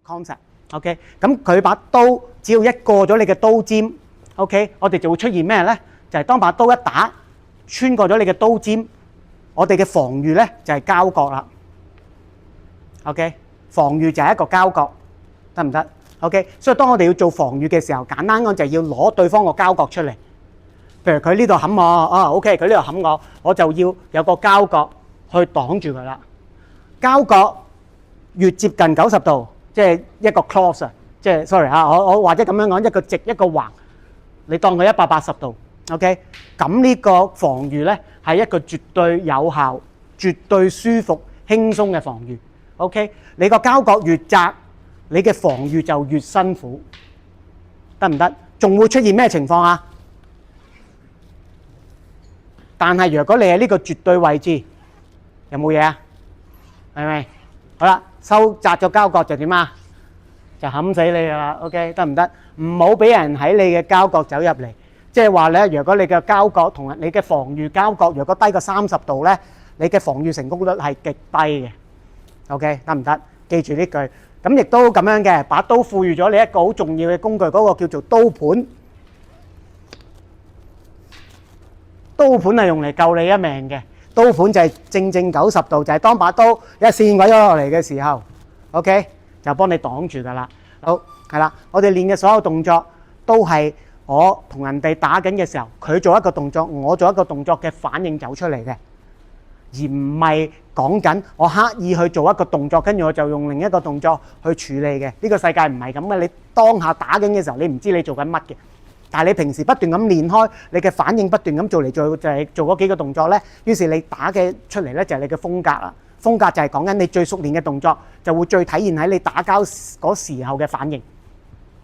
concept。OK， 咁佢把刀只要一過咗你嘅刀尖 ，OK， 我哋就會出現咩咧？就係當把刀一打穿過咗你嘅刀尖，我哋嘅防禦咧就係交角啦。OK， 防禦就係一個交角，得唔得 ？OK， 所以當我哋要做防禦嘅時候，簡單講就係要攞對方個交角出嚟。譬如佢呢度冚我，OK， 佢呢度冚我，我就要有個交角去擋住佢啦。交角越接近90度，即係一個 cross 啊，即係 sorry 啊，我或者咁樣講，一個直一個橫，你當佢180度 ，OK， 咁呢個防禦咧係一個絕對有效、絕對舒服、輕鬆嘅防禦。OK， 你個交角越窄，你嘅防禦就越辛苦，得唔得？仲會出現咩情況啊？但係如果你喺呢個絕對位置，有冇嘢啊？係咪？好啦，收窄咗交角就點啊？就冚死你㗎啦。OK， 得唔得？唔好俾人喺你嘅交角走入嚟。即係話咧，如果你嘅交角同你嘅防禦交角，如果低過30度咧，你嘅防禦成功率係極低嘅。OK， 得唔得？記住呢句。咁亦都咁樣嘅，把刀賦予咗你一個好重要嘅工具，嗰個叫做刀盤。刀盤係用嚟救你一命嘅，刀盤就係正90度，就係當把刀一線毀咗落嚟嘅時候 ，OK， 就幫你擋住㗎啦。好，係啦，我哋練嘅所有動作都係我同人哋打緊嘅時候，佢做一個動作，我做一個動作嘅反應走出嚟嘅，而唔係講緊我刻意去做一個動作，跟住我就用另一個動作去處理嘅。呢個世界唔係咁嘅，你當下打緊嘅時候，你唔知你做緊乜嘅。但係你平時不斷咁練開，你嘅反應不斷咁做嚟做去，就係做嗰幾個動作咧。於是你打嘅出嚟咧就係你嘅風格啦。風格就係講緊你最熟練嘅動作，就會最體現喺你打交嗰時候嘅反應。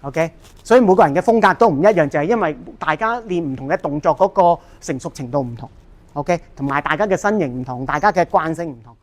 OK， 所以每個人嘅風格都唔一樣，就係因為大家練唔同嘅動作嗰個成熟程度唔同。OK， 同埋大家嘅身形唔同，大家嘅慣性唔同。